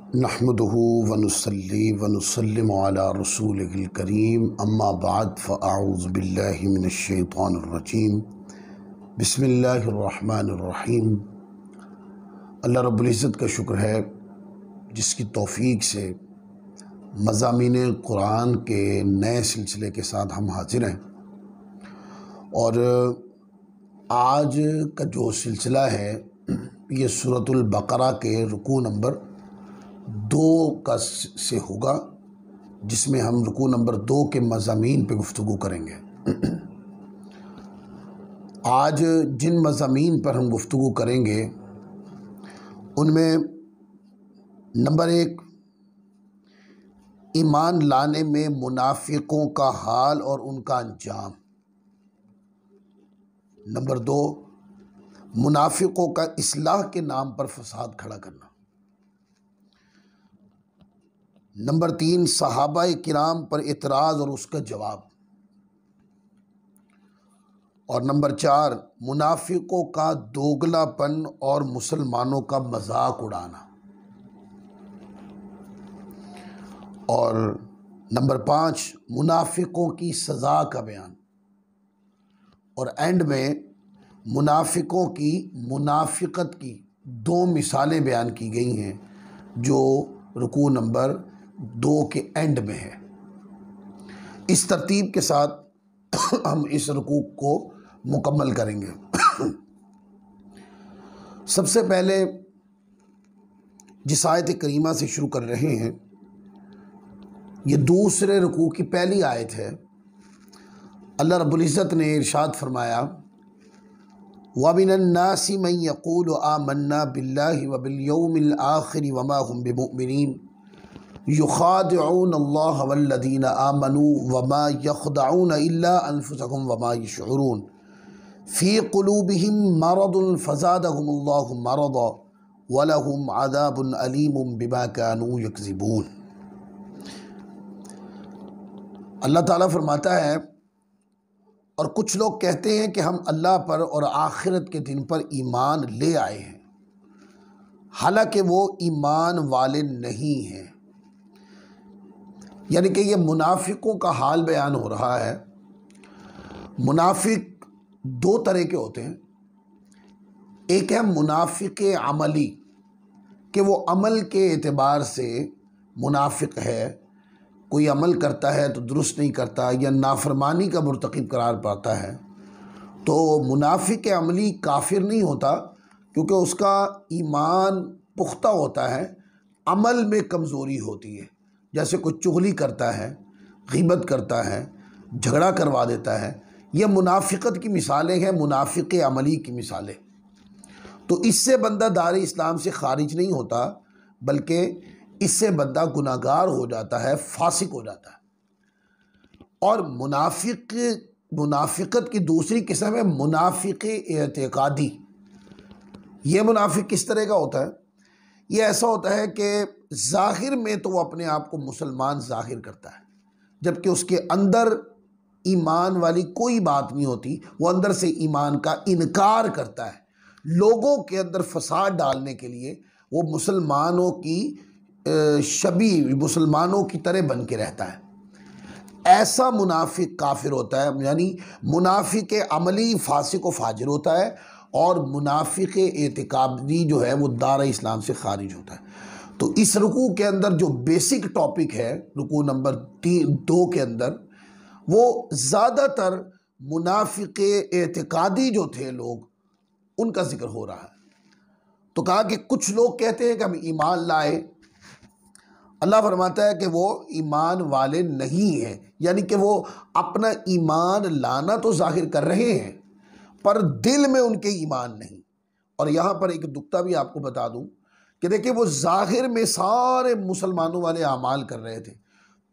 नहमदुहु व नुसल्ली व नुसल्लिमु अला रसूलिहिल करीम अम्मा बाद फ़अऊज़ु बिल्लाहि मिनश शैतानिर रजीम बिस्मिल्लाहिर रहमानिर रहीम। अल्लाह रब्बुल इज़्ज़त का शुक्र है जिसकी तौफ़ीक से मज़ामीन कुरान के नए सिलसिले के साथ हम हाज़िर हैं। और आज का जो सिलसिला है ये सूरतुल बक़रा के रुकू नंबर 2 का से होगा, जिसमें हम रुकू नंबर 2 के मज़ामीन पे गुफ्तगू करेंगे। आज जिन मज़ामीन पर हम गुफ्तगू करेंगे उनमें नंबर 1 ईमान लाने में मुनाफिकों का हाल और उनका अंजाम। नंबर 2 मुनाफिकों का इस्लाह के नाम पर फसाद खड़ा करना। नंबर 3 सहाबाए किराम पर इतराज़ और उसका जवाब। और नंबर 4 मुनाफिकों का दोगलापन और मुसलमानों का मजाक उड़ाना। और नंबर 5 मुनाफिकों की सज़ा का बयान। और एंड में मुनाफिकों की मुनाफिकत की 2 मिसालें बयान की गई हैं जो रुकू नंबर 2 के एंड में है। इस तरतीब के साथ हम इस रुकू को मुकम्मल करेंगे। सबसे पहले जिस आयत करीमा से शुरू कर रहे हैं ये दूसरे रुकू की पहली आयत है। अल्लाह रब्बुल इज़्ज़त ने इरशाद फरमाया व मिनन्नासि मन यक़ूलु आमन्ना बिल्लाहि व बिल यौमिल आखिर व मा हुम बिमुमिनीन युखादिऊन अल्लाह वल्लज़ीना आमनू व मा यख़दऊन इल्ला अनफुसहुम व मा यशऊरून फ़ी क़ुलूबिहिम मरदुन फ़ज़ादहुमुल्लाहु मरदा व लहुम अज़ाबुन अलीमुन बिमा कानू यकज़िबून। अल्लाह ताला फरमाता है और कुछ लोग कहते हैं कि हम अल्लाह पर और आखिरत के दिन पर ईमान ले आए हैं, हालांकि वो ईमान वाले नहीं हैं। यानी कि ये मुनाफिकों का हाल बयान हो रहा है। मुनाफिक 2 तरह के होते हैं। एक है मुनाफिक अमली कि वो अमल के एतबार से मुनाफिक है, कोई अमल करता है तो दुरुस्त नहीं करता या नाफरमानी का मुर्तकिब करार पाता है, तो मुनाफिक अमली काफिर नहीं होता क्योंकि उसका ईमान पुख्ता होता है, अमल में कमज़ोरी होती है। जैसे कोई चुगली करता है, ग़ीबत करता है, झगड़ा करवा देता है, यह मुनाफिकत की मिसालें हैं, मुनाफिक अमली की मिसालें। तो इससे बंदा दार इस्लाम से ख़ारिज नहीं होता, बल्कि इससे बंदा गुनाहगार हो जाता है, फासिक हो जाता है। और मुनाफिकत की दूसरी किस्म है मुनाफिक एतिकादी। ये मुनाफिक किस तरह का होता है? ये ऐसा होता है कि ज़ाहिर में तो वो अपने आप को मुसलमान ज़ाहिर करता है, जबकि उसके अंदर ईमान वाली कोई बात नहीं होती। वो अंदर से ईमान का इनकार करता है। लोगों के अंदर फसाद डालने के लिए वो मुसलमानों की शबी मुसलमानों की तरह बन के रहता है। ऐसा मुनाफिक काफिर होता है। यानी मुनाफिक अमली फासिक व फाजिर होता है और मुनाफिक एतिकादी जो है वो दार इस्लाम से खारिज होता है। तो इस रुकू के अंदर जो बेसिक टॉपिक है रुकू नंबर 2 के अंदर, वो ज़्यादातर मुनाफिक एतिकादी जो थे लोग, उनका जिक्र हो रहा है। तो कहा कि कुछ लोग कहते हैं कि हम ईमान लाए। अल्लाह फरमाता है कि वो ईमान वाले नहीं हैं, यानी कि वो अपना ईमान लाना तो जाहिर कर रहे हैं पर दिल में उनके ईमान नहीं। और यहाँ पर एक नुक्ता भी आपको बता दूँ कि देखिए वो जाहिर में सारे मुसलमानों वाले अमाल कर रहे थे,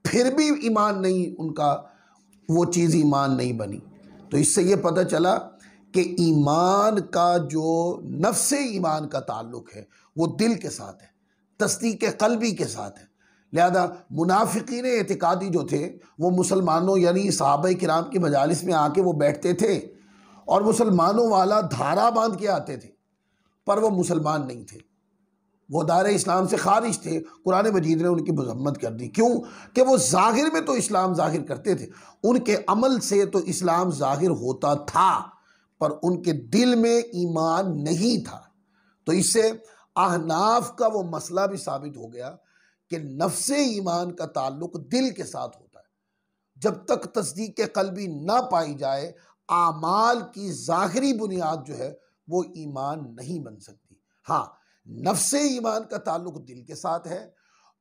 फिर भी ईमान नहीं, उनका वो चीज़ ईमान नहीं बनी। तो इससे ये पता चला कि ईमान का जो नफ्स ईमान का ताल्लुक़ है वो दिल के साथ है, तस्दीक क़ल्बी के साथ है। लिहाजा मुनाफिकीन एतिकादी जो थे वो मुसलमानों यानी सहाबाए किराम की मजालिस में आके वो बैठते थे और मुसलमानों वाला धारा बांध के आते थे, पर वो मुसलमान नहीं थे। वो दायरे इस्लाम से खारिज थे, कुरान मजीद ने उनकी मजम्मत कर दी। क्यों? कि वो ज़ाहिर में तो इस्लाम ज़ाहिर करते थे, उनके अमल से तो इस्लाम ज़ाहिर होता था, पर उनके दिल में ईमान नहीं था। तो इससे अहनाफ का वो मसला भी साबित हो गया कि नफ्से ईमान का ताल्लुक दिल के साथ होता है। जब तक तस्दीक क़ल्बी ना पाई जाए, आमाल की ज़ाहिरी बुनियाद जो है वो ईमान नहीं बन सकती। हाँ, नफ्से ईमान का ताल्लुक दिल के साथ है,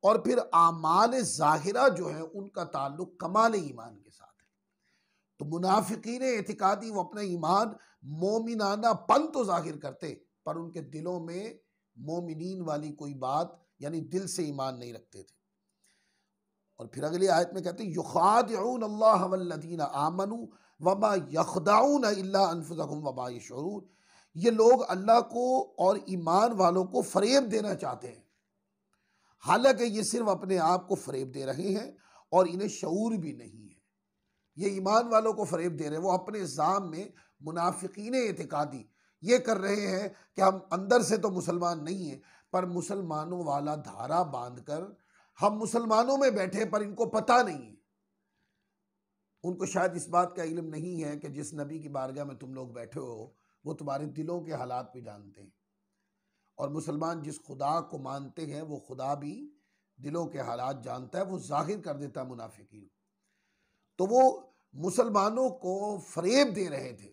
और फिर आमाल ज़ाहिरा जो है उनका ताल्लुक कमाल ईमान के साथ है। तो मुनाफिकीन एतिकादी वो अपना ईमान मोमिनाना पन तो जाहिर करते, पर उनके दिलों में मोमिनीन वाली कोई बात यानी दिल से ईमान नहीं रखते थे। और फिर अगली आयत में कहते हैं युखादिऊन अल्लाह वल्लदीना आमनू वमा यखदाऊन इल्ला अनफुसहुम वमा यशऊरून। ये लोग अल्लाह को और ईमान वालों को फरेब देना चाहते हैं, हालांकि ये सिर्फ अपने आप को फरेब दे रहे हैं और इन्हें शऊर भी नहीं है। ये ईमान वालों को फरेब दे रहे हैं, वो अपने ज़ाम में मुनाफिकीन एतिकादी ये कर रहे हैं कि हम अंदर से तो मुसलमान नहीं हैं, पर मुसलमानों वाला धारा बांधकर हम मुसलमानों में बैठे, पर इनको पता नहीं है। उनको शायद इस बात का इल्म नहीं है कि जिस नबी की बारगाह में तुम लोग बैठे हो वो तुम्हारे दिलों के हालात भी जानते हैं, और मुसलमान जिस खुदा को मानते हैं वो खुदा भी दिलों के हालात जानता है, वो जाहिर कर देता है मुनाफिकीन। तो वो मुसलमानों को फरेब दे रहे थे।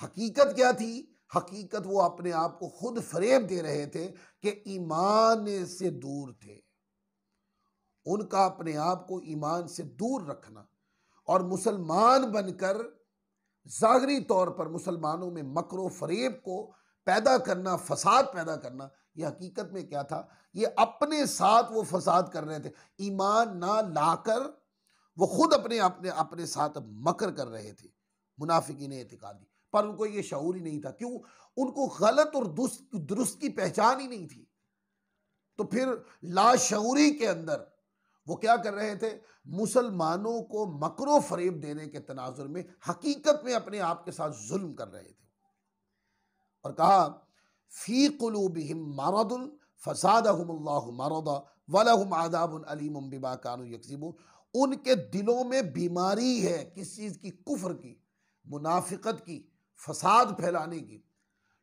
हकीकत क्या थी? हकीकत वो अपने आप को खुद फरेब दे रहे थे कि ईमान से दूर थे। उनका अपने आप को ईमान से दूर रखना और मुसलमान बनकर ज़ाहिरी तौर पर मुसलमानों में मकरो फरेब को पैदा करना, फसाद पैदा करना, ये हकीकत में क्या था? ये अपने साथ वो फसाद कर रहे थे। ईमान ना लाकर वो खुद अपने अपने अपने साथ मकर कर रहे थे मुनाफिकीन एतिकादी, पर उनको ये शऊर ही नहीं था। क्यों? उनको गलत और दुरुस्त की पहचान ही नहीं थी। तो फिर लाशऊरी के अंदर वो क्या कर रहे थे? मुसलमानों को मकरो फरेब देने के तनाजुर में हकीकत में अपने आप के साथ जुल्म कर रहे थे। और कहा फी कुलूबिहिम मरदुन फसादहुमुल्लाहु मरदा वलहुम अज़ाबुन अलीमुम बिमा कानू यक्सिबून। उनके दिलों में बीमारी है, किस चीज़ की? कुफ्र की, मुनाफिकत की, फसाद फैलाने की,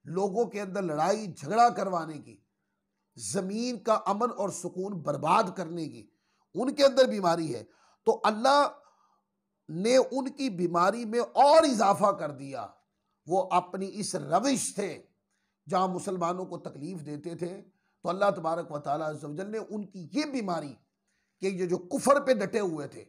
लोगों के अंदर लड़ाई झगड़ा करवाने की, ज़मीन का अमन और सुकून बर्बाद करने की उनके अंदर बीमारी है। तो अल्लाह ने उनकी बीमारी में और इजाफा कर दिया। वो अपनी इस रविश से जहाँ मुसलमानों को तकलीफ़ देते थे, तो अल्लाह तबारक व तआला अज़्ज़ व जल ने उनकी ये बीमारी कि ये जो कुफर पे डटे हुए थे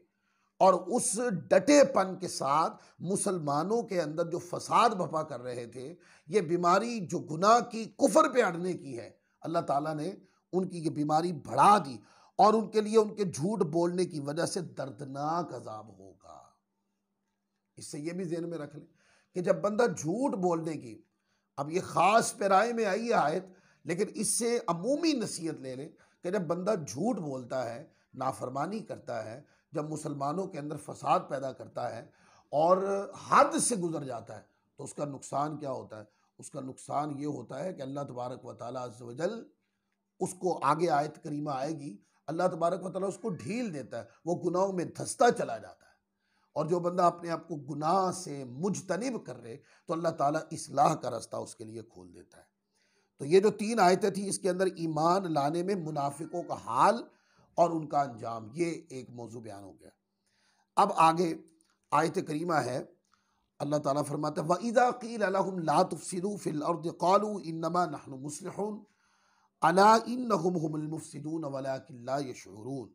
और उस डटेपन के साथ मुसलमानों के अंदर जो फसाद बपा कर रहे थे, ये बीमारी जो गुनाह की, कुफर पे अड़ने की है, अल्लाह ताला ने उनकी ये बीमारी बढ़ा दी और उनके लिए उनके झूठ बोलने की वजह से दर्दनाक अजाब होगा। इससे ये भी ज़हन में रख लें कि जब बंदा झूठ बोलने की, अब ये ख़ास पैराए में आई है आयत, लेकिन इससे अमूमी नसीहत ले लें कि जब बंदा झूठ बोलता है, नाफरमानी करता है, जब मुसलमानों के अंदर फसाद पैदा करता है और हद से गुजर जाता है, तो उसका नुकसान क्या होता है? उसका नुकसान ये होता है कि अल्लाह तबारक व तआला अज़्ज़ व जल उसको, आगे आयत करीमा आएगी, अल्लाह तबारक व तआला उसको ढील देता है, वो गुनाहों में धंसता चला जाता है। और जो बंदा अपने आप को गुनाह से मुजतनिब कर रहे, तो अल्लाह ताला इस्लाह का रास्ता उसके लिए खोल देता है। तो ये जो 3 आयतें थी, इसके अंदर ईमान लाने में मुनाफिकों का हाल और उनका अंजाम, ये एक मौजू बयान हो गया। अब आगे आयत करीमा है, अल्लाह ताला फरमाता है वइज़ा क़ील लहुम ला तुफ़सिदू फ़िल अर्दि क़ालू इन्नमा नहनु मुस्लिहून अला इन्नहुम हुमुल मुफ़सिदून वलाकिन ला यशऊरून।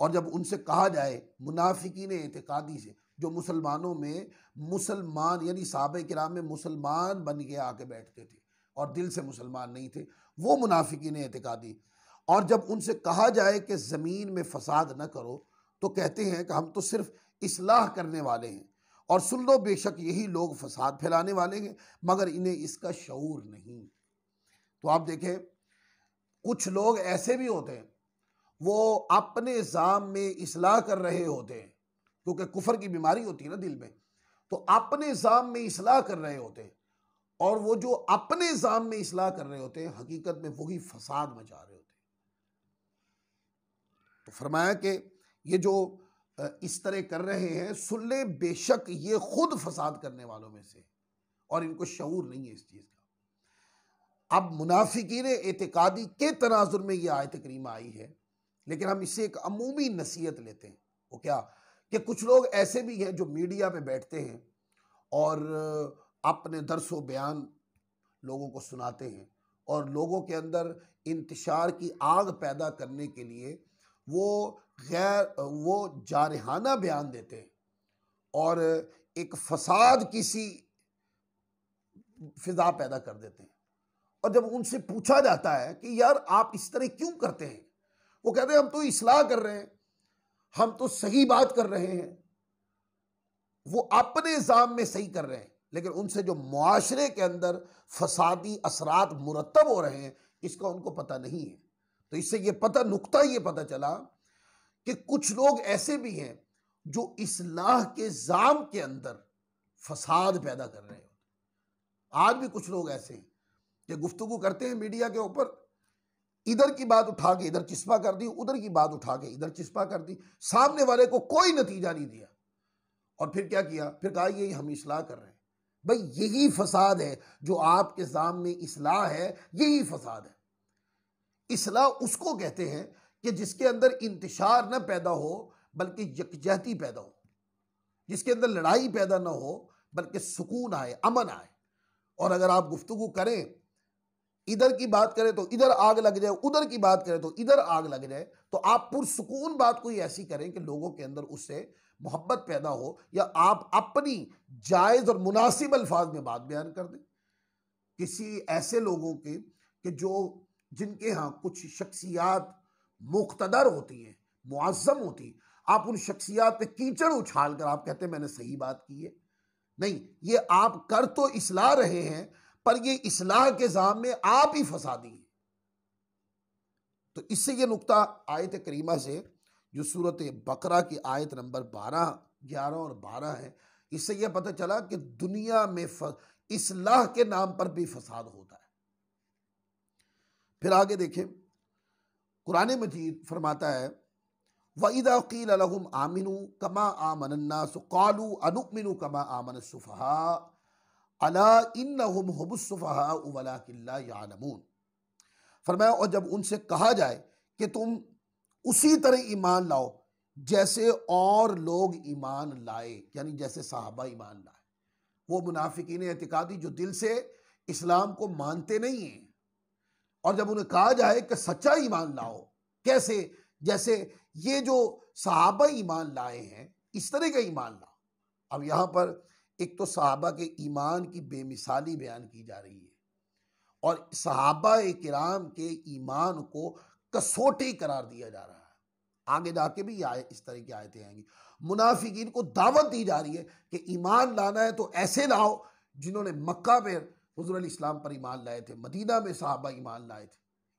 और जब उनसे कहा जाए, मुनाफिकीन एतिकादी से, जो मुसलमानों में मुसलमान यानी सहाबा किराम में मुसलमान बन के आके बैठते थे और दिल से मुसलमान नहीं थे, वो मुनाफिकीन एतिकादी, और जब उनसे कहा जाए कि ज़मीन में फसाद न करो, तो कहते हैं कि हम तो सिर्फ इस्लाह करने वाले हैं, और सुन लो बेशक यही लोग फसाद फैलाने वाले हैं, मगर इन्हें इसका शऊर नहीं। तो आप देखें, कुछ लोग ऐसे भी होते हैं, वो अपने ज़ाम में इस्लाह कर रहे होते हैं, क्योंकि कुफर की बीमारी होती है ना दिल में, तो अपने ज़ाम में इस्लाह कर रहे होते हैं और वो जो अपने निज़ाम में इस्लाह कर रहे होते हैं, हकीकत में वही फसाद मचा रहे होते हैं। तो फरमाया कि ये जो इस तरह कर रहे हैं, सुन ले बेशक ये खुद फसाद करने वालों में से, और इनको शऊर नहीं है इस चीज़ का। अब मुनाफिकीन एतिकादी के तनाजुर में ये आयत करीमा आई है, लेकिन हम इससे एक अमूमी नसीहत लेते हैं। वो क्या कि कुछ लोग ऐसे भी हैं जो मीडिया पे बैठते हैं और अपने दर्स व बयान लोगों को सुनाते हैं, और लोगों के अंदर इंतशार की आग पैदा करने के लिए वो जारहाना बयान देते हैं और एक फसाद किसी फिजा पैदा कर देते हैं। और जब उनसे पूछा जाता है कि यार आप इस तरह क्यों करते हैं, वो कहते हैं हम तो इस्लाह कर रहे हैं, हम तो सही बात कर रहे हैं। वो अपने निज़ाम में सही कर रहे हैं, लेकिन उनसे जो मुआशरे के अंदर फसादी असरात मुरतब हो रहे हैं, इसका उनको पता नहीं है। तो इससे नुक्ता ये पता चला कि कुछ लोग ऐसे भी हैं जो इस्लाह के जाम के अंदर फसाद पैदा कर रहे हैं। आज भी कुछ लोग ऐसे हैं कि गुफ्तगू करते हैं मीडिया के ऊपर, इधर की बात उठा के इधर चिस्पा कर दी, उधर की बात उठा के इधर चिस्पा कर दी, सामने वाले को कोई नतीजा नहीं दिया। और फिर क्या किया, फिर कहा ये हम इस्लाह कर रहे हैं। भाई यही फसाद है जो आपके सामने इस्लाह है, यही फसाद है। इस्लाह उसको कहते हैं कि जिसके अंदर इंतशार न पैदा हो बल्कि यकजहती पैदा हो, जिसके अंदर लड़ाई पैदा ना हो बल्कि सुकून आए, अमन आए। और अगर आप गुफ्तगू करें, इधर की बात करें तो इधर आग लग जाए, उधर की बात करें तो इधर आग लग जाए, तो आप पुरसुकून बात कोई ऐसी करें कि लोगों के अंदर उससे मोहब्बत पैदा हो, या आप अपनी जायज़ और मुनासिब अल्फाज में बात बयान कर दें। किसी ऐसे लोगों की कि जिनके यहाँ कुछ शख्सियात मुख्तदर होती हैं, मुअज़्ज़म होती, आप उन शख्सियात पे कीचड़ उछाल कर आप कहते हैं मैंने सही बात की है। नहीं, ये आप कर तो इस्लाह रहे हैं, पर ये इस्लाह के जाम में आप ही फसादी हैं। तो इससे ये नुक्ता आयत करीमा से, जो सूरत बकरा की आयत नंबर 12, 11 और 12 है, इससे यह पता चला कि दुनिया में इस्लाह के नाम पर भी फसाद होता है। फिर आगे देखें, कुरान मजीद फरमाता है वइदा क़ील लहुम आमिनू कमा आमनन्नास क़ालू अनुमिनु कमा आमनस्सुफ़हा अला इन्नहुम हुमुस्सुफ़हा वलाकिन ला यअलमून। फरमाया और जब उनसे कहा जाए कि तुम उसी तरह ईमान लाओ जैसे और लोग ईमान लाए, यानी जैसे सहाबा ईमान लाए, वो मुनाफिकीन एतिकादी जो दिल से इस्लाम को मानते नहीं हैं, और जब उन्हें कहा जाए कि सच्चा ईमान लाओ, कैसे, जैसे ये जो सहाबा ईमान लाए हैं इस तरह का ईमान लाओ। अब यहाँ पर एक तो सहाबा के ईमान की बेमिसाली बयान की जा रही है, और सहाबा किराम के ईमान को कसौटी करार दिया जा रहा है। आगे जाके भी इस तरह की आयतें आएंगी। मुनाफिकीन को दावत दी जा रही है कि ईमान लाना है तो ऐसे लाओ जिन्होंने मक्का पे हुज़ूर अलैहिस्सलाम पर ईमान लाए थे, मदीना में सहाबा ईमान लाए थे,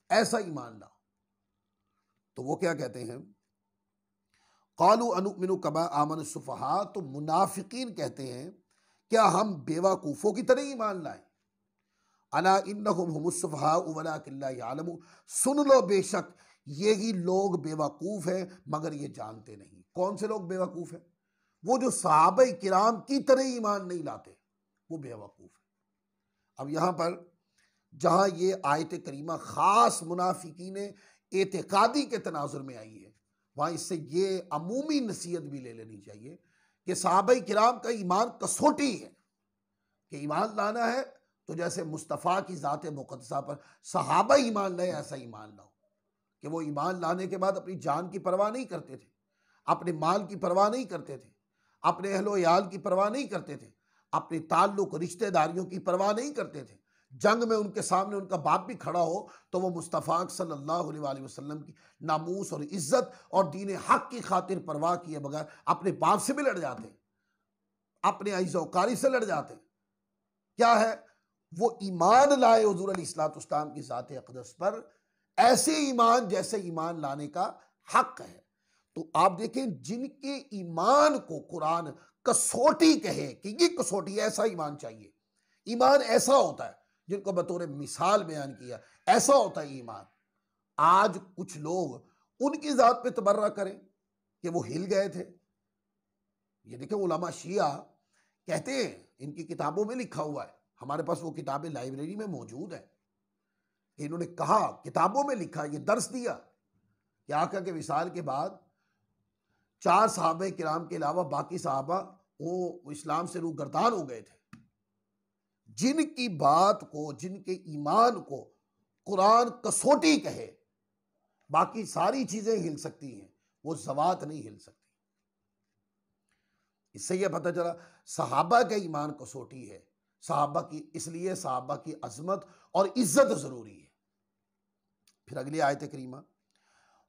ऐसा ईमान लाओ। तो वो क्या कहते हैं, क़ालू अनुमिनु कमा आमनस्सुफ़हा, तो मुनाफिकीन कहते हैं क्या हम बेवकूफ़ों की तरह ईमान लाएं। अला इन्नहुम हुमुस्सुफ़हा वलाकिन ला यअलमून, सुन लो बेशक यही लोग बेवकूफ़ हैं मगर ये जानते नहीं। कौन से लोग बेवकूफ़ हैं? वो जो सहाबा किराम की तरह ईमान नहीं लाते, वो बेवकूफ़ है। अब यहाँ पर जहाँ ये आयत करीमा ख़ास मुनाफिकीन एतिकादी के तनाजुर में आई है, वहाँ इससे ये अमूमी नसीहत भी ले लेनी चाहिए कि सहाबा किराम का ईमान कसौटी है, कि ईमान लाना है तो जैसे मुस्तफ़ा की ज़ात मुक़द्दसा पर सहाबा ईमान लाए, ऐसा ईमान लाओ कि वो ईमान लाने के बाद अपनी जान की परवाह नहीं करते थे, अपने माल की परवाह नहीं करते थे, अपने अहलो याल की परवाह नहीं करते थे, अपने ताल्लुक रिश्तेदारियों की परवाह नहीं करते थे। जंग में उनके सामने उनका बाप भी खड़ा हो तो वो मुस्तफ़ा सल्लल्लाहु अलैहि वसल्लम की नामूस और इज़्ज़त और दीन हक़ की खातिर परवाह किए बगैर अपने बाप से भी लड़ जाते, अपने अज़ीज़-ओ-कारी से लड़ जाते। क्या है, वो ईमान लाए हुज़ूर अलैहिस्सलाम की ज़ात अक़दस पर, ऐसे ईमान जैसे ईमान लाने का हक़ है। तो आप देखें, जिनके ईमान को कुरान कसौटी कहे कि ये कसौटी, ऐसा ईमान चाहिए ईमान ऐसा होता है जिनको बतौर मिसाल बयान किया, ऐसा होता है ईमान। आज कुछ लोग उनकी ज़ात पे तबर्रा करें कि वो हिल गए थे। ये देखें, उलमा शिया कहते हैं, इनकी किताबों में लिखा हुआ है, हमारे पास वो किताबें लाइब्रेरी में मौजूद है, इन्होंने कहा, किताबों में लिखा, ये दर्स दिया कि आका के विसाल के बाद 4 सहाबे किराम के अलावा बाकी सहाबा वो इस्लाम से रूगर्दान हो गए थे। जिनकी बात को, जिनके ईमान को कुरान कसौटी कहे, बाकी सारी चीजें हिल सकती हैं, वो ज़वात नहीं हिल सकती। इससे यह पता चला सहाबा का ईमान कसौटी है, सहाबा की, इसलिए सहाबा की अजमत और इज्जत जरूरी है। फिर अगली आयत करीमा,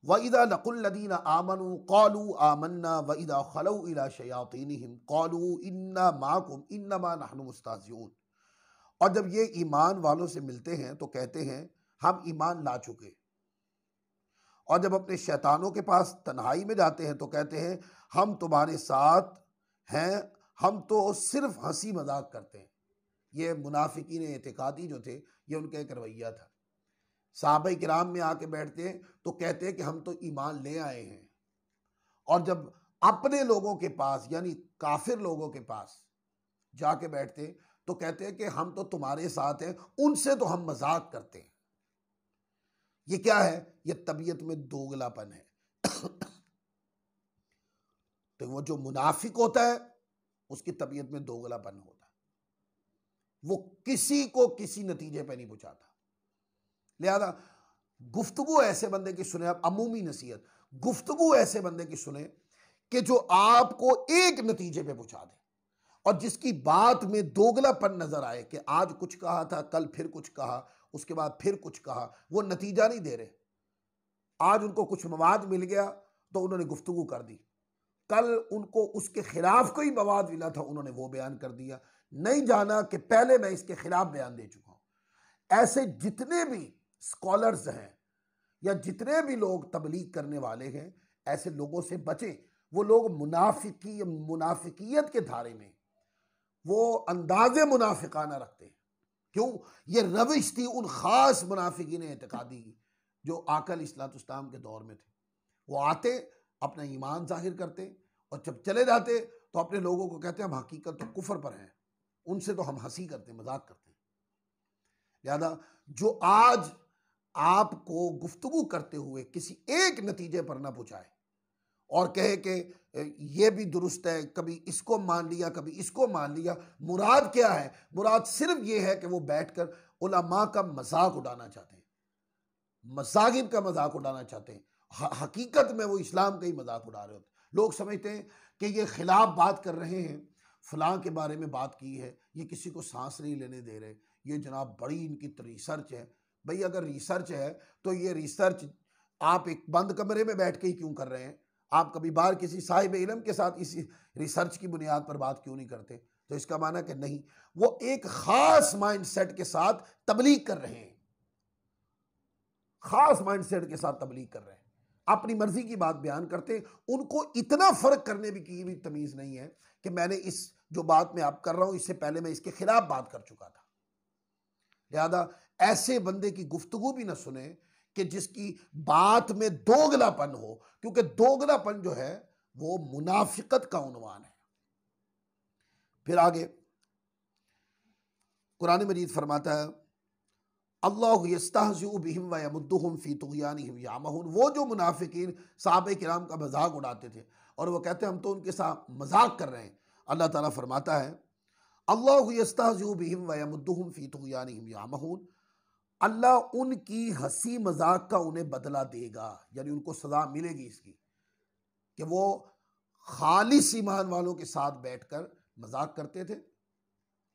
वइदा लकुल्लदीन आमनु क़ालू आमन्ना वइदा खलौ इला शयातीनिहिम क़ालू इन्ना माकुम इन्नमा नहनु मुस्ताज़िऊन। और जब ये ईमान वालों से मिलते हैं तो कहते हैं हम ईमान ला चुके, और जब अपने शैतानों के पास तन्हाई में जाते हैं तो कहते हैं हम तुम्हारे साथ हैं, हम तो सिर्फ हंसी मजाक करते हैं। ये मुनाफिकीन एतिकादी जो थे, ये उनका एक रवैया था। सहाबा किराम में आके बैठते हैं तो कहते हैं कि हम तो ईमान ले आए हैं, और जब अपने लोगों के पास यानी काफिर लोगों के पास जाके बैठते हैं तो कहते हैं कि हम तो तुम्हारे साथ हैं, उनसे तो हम मजाक करते हैं। ये क्या है? ये तबीयत में दोगलापन है। तो वो जो मुनाफिक होता है उसकी तबीयत में दोगलापन होता है, वो किसी को किसी नतीजे पे नहीं पहुंचाता। लिहाजा गुफ्तगू ऐसे बंदे की सुने, आप अमूमी नसीहत, गुफ्तगू ऐसे बंदे की सुने कि जो आपको एक नतीजे पे पहुंचा दे, और जिसकी बात में दोगलापन नजर आए कि आज कुछ कहा था, कल फिर कुछ कहा, उसके बाद फिर कुछ कहा, वो नतीजा नहीं दे रहे। आज उनको कुछ मवाद मिल गया तो उन्होंने गुफ्तगू कर दी, कल उनको उसके खिलाफ कोई मवाद मिला था, उन्होंने वो बयान कर दिया, नहीं जाना कि पहले मैं इसके खिलाफ बयान दे चुका हूं। ऐसे जितने भी स्कॉलर्स हैं या जितने भी लोग तबलीग करने वाले हैं, ऐसे लोगों से बचें। वो लोग मुनाफिकियत के धारे में वो अंदाजे मुनाफिकाना रखते हैं। क्यों? ये रविश थी उन खास मुनाफिकीन एतकादी की जो आकल इस्लाम के दौर में थे। वो आते, अपना ईमान जाहिर करते, और जब चले जाते तो अपने लोगों को कहते हैं हम हकीकत तो कुफर पर हैं, उनसे तो हम हंसी करते, मजाक करते हैं। लिहाजा जो आज आपको गुफ्तगू करते हुए किसी एक नतीजे पर ना पहुंचाए और कहे कि ये भी दुरुस्त है, कभी इसको मान लिया कभी इसको मान लिया, मुराद क्या है? मुराद सिर्फ ये है कि वो बैठकर उलमा का मजाक उड़ाना चाहते हैं, मसाजिद का मजाक उड़ाना चाहते हैं। हकीकत में वो इस्लाम का ही मजाक उड़ा रहे होते हैं। लोग समझते हैं कि ये खिलाफ बात कर रहे हैं, फलां के बारे में बात की है, ये किसी को सांस नहीं लेने दे रहे, ये जनाब बड़ी इनकी रिसर्च है। भाई अगर रिसर्च है तो ये रिसर्च आप एक बंद कमरे में बैठ के ही क्यों कर रहे हैं? आप कभी बाहर किसी साहिब इल्म के साथ इसी रिसर्च की बुनियाद पर बात क्यों नहीं करते? तो इसका माना कि नहीं, वो एक खास माइंड सेट के साथ तबलीग कर रहे हैं, खास माइंड सेट के साथ तबलीग कर रहे हैं, अपनी मर्जी की बात बयान करते हैं। उनको इतना फर्क करने की भी तमीज नहीं है कि मैंने इस जो बात मैं आप कर रहा हूं इससे पहले मैं इसके खिलाफ बात कर चुका था। लिहाजा ऐसे बंदे की गुफ्तगू भी ना सुने कि जिसकी बात में दोगलापन हो, क्योंकि दोगलापन जो है वो मुनाफिकत का उन्वान है। फिर आगे कुरान मजीद फरमाता है अल्लाहु यस्तहज़िउ बिहिम व यमुद्दुहुम फी तुग़यानिहिम यामहून। वो जो मुनाफिकीन सहाबे किराम का मजाक उड़ाते थे और वो कहते हैं हम तो उनके साथ मजाक कर रहे हैं, अल्लाह ताला फरमाता है अल्लाहु यस्तहज़िउ बिहिम व यमुद्दुहुम फी तुग़यानिहिम यामहून। अल्लाह उनकी हंसी मजाक का उन्हें बदला देगा, यानी उनको सजा मिलेगी इसकी कि वो खालिस ईमान वालों के साथ बैठकर मजाक करते थे,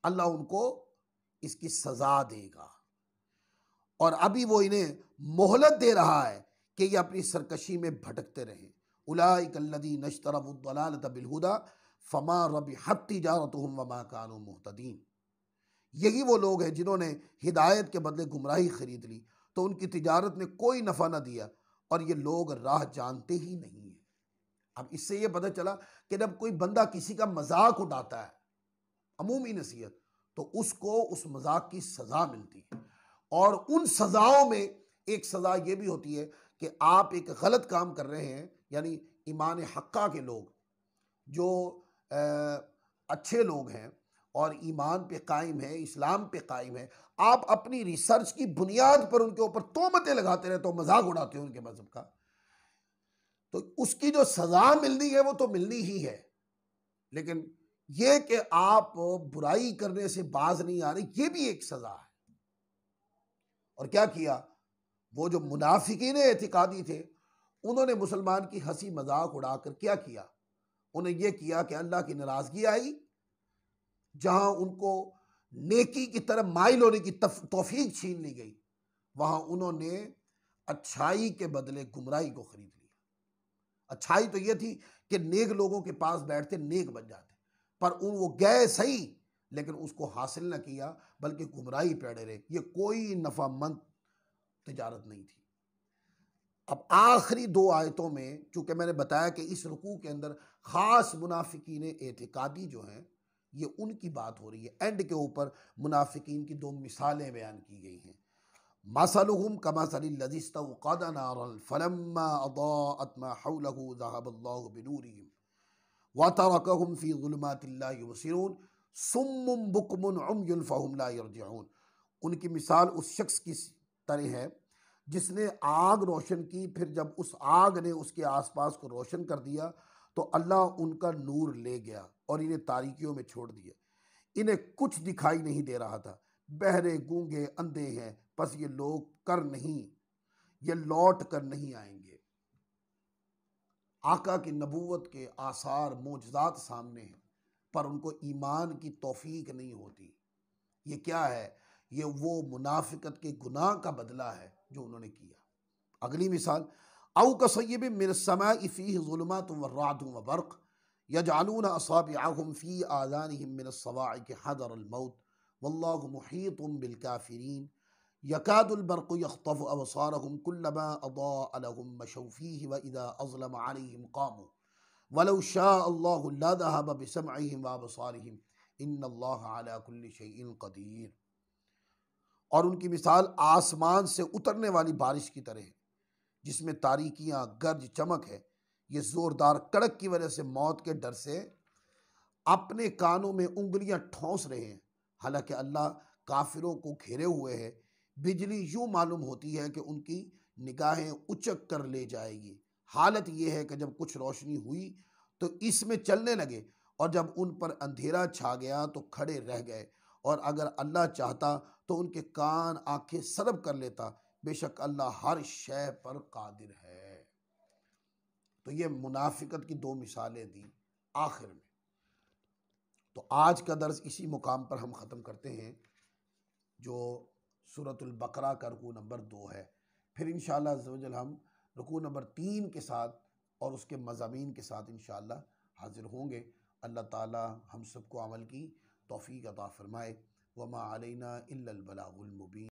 अल्लाह उनको इसकी सजा देगा। और अभी वो इन्हें मोहलत दे रहा है कि ये अपनी सरकशी में भटकते रहे। उलाइक अल्लज़ीना इश्तरवु द-दलालत बिल-हुदा फमा रबिहत तिजारतुहुम वमा कानू मुहतदीन। यही वो लोग हैं जिन्होंने हिदायत के बदले गुमराही खरीद ली तो उनकी तिजारत ने कोई नफ़ा ना दिया, और ये लोग राह जानते ही नहीं है। अब इससे ये पता चला कि जब कोई बंदा किसी का मजाक उड़ाता है, अमूमी नसीहत, तो उसको उस मजाक की सज़ा मिलती है। और उन सज़ाओं में एक सज़ा ये भी होती है कि आप एक गलत काम कर रहे हैं, यानी ईमान हक्का के लोग जो अच्छे लोग हैं और ईमान पे कायम है, इस्लाम पे कायम है, आप अपनी रिसर्च की बुनियाद पर उनके ऊपर तोहमतें लगाते रहते हो, मजाक उड़ाते हो उनके मजहब का, तो उसकी जो सज़ा मिलनी है वो तो मिलनी ही है। लेकिन ये कि आप बुराई करने से बाज नहीं आ रहे, ये भी एक सज़ा है। और क्या किया, वो जो मुनाफिकीन एतिकादी थे, उन्होंने मुसलमान की हंसी मजाक उड़ाकर क्या किया, उन्हें यह किया कि अल्लाह की नाराज़गी आई, जहां उनको नेकी की तरफ माइल होने की तौफीक छीन ली गई, वहां उन्होंने अच्छाई के बदले गुमराही को खरीद लिया। अच्छाई तो यह थी कि नेक लोगों के पास बैठते नेक बन जाते, पर वो गए सही लेकिन उसको हासिल न किया, बल्कि गुमराही पे अड़े रहे। ये कोई नफामंद तिजारत नहीं थी। अब आखिरी दो आयतों में चूंकि मैंने बताया कि इस रुकू के अंदर खास मुनाफिकीन एतिकादी जो हैं, ये उनकी बात हो रही है। एंड के ऊपर मुनाफिकीन की दो मिसालें बयान की गई हैं। मसलुहुम कमसलिल लज़ी इस्तवक़द नारन फलम्मा अज़ाअत मा हौलहु ज़हबल्लाहु बिनूरिहिम व तरकहुम फ़ी ज़ुलुमातिल ला युबसिरून सुम्मुन बुक्मुन उम्युन फ़हुम ला यरजिऊन। उनकी मिसाल उस शख्स की तरह है जिसने आग रोशन की, फिर जब उस आग ने उसके आसपास को रोशन कर दिया तो अल्लाह उनका नूर ले गया और इन्हें तारीकियों में छोड़ दिया। इन्हें कुछ दिखाई नहीं दे रहा था, बहरे गूंगे अंधे हैं, बस ये लोग कर नहीं, ये लौट कर नहीं आएंगे। आका की नबूवत के आसार मोजज़ात सामने हैं, पर उनको ईमान की तौफीक नहीं होती। ये क्या है, ये वो मुनाफिकत के गुनाह का बदला है जो उन्होंने किया। अगली मिसाल, औ कसय्यिबिन मिनस समाई फ़ीहि ज़ुलुमातुन व रअदुन व बर्क़ यजअलून असाबिअहुम फ़ी आज़ानिहिम मिनस सवाइक़ि हज़रल मौत वल्लाहु मुहीतुन बिल काफ़िरीन यकादुल बर्क़ु यख़्तफ़ु अबसारहुम कुल्लमा अज़ाअ लहुम मशौ फ़ीहि व इज़ा अज़लम अलैहिम क़ामू वलौ शाअ अल्लाहु लज़हब बिसमइहिम व अबसारिहिम इन्नल्लाहा अला कुल्लि शैइन क़दीर। और उनकी मिसाल आसमान से उतरने वाली बारिश की तरह है, जिसमें तारीकियाँ, गर्ज, चमक है। ये ज़ोरदार कड़क की वजह से मौत के डर से अपने कानों में उंगलियां ठोंस रहे हैं, हालांकि अल्लाह काफिरों को घेरे हुए है। बिजली यूं मालूम होती है कि उनकी निगाहें उचक कर ले जाएगी। हालत यह है कि जब कुछ रोशनी हुई तो इसमें चलने लगे, और जब उन पर अंधेरा छा गया तो खड़े रह गए, और अगर अल्लाह चाहता तो उनके कान आंखें सरब कर लेता। बेशक अल्लाह हर शय पर कादिर है। तो ये मुनाफिकत की दो मिसालें दी आखिर में। तो आज का दर्स इसी मुकाम पर हम ख़त्म करते हैं, जो सूरतुल बकरा का रुकू नंबर 2 है। फिर इंशाअल्लाह अज़्ज़ व जल हम रुकू नंबर 3 के साथ और उसके मज़ामीन के साथ इंशाअल्लाह हाज़िर होंगे। अल्लाह ताला हम सबको अमल की तौफ़ीक़ अता फ़रमाए। वमा अलैना इल्लल बलागुल मुबीन।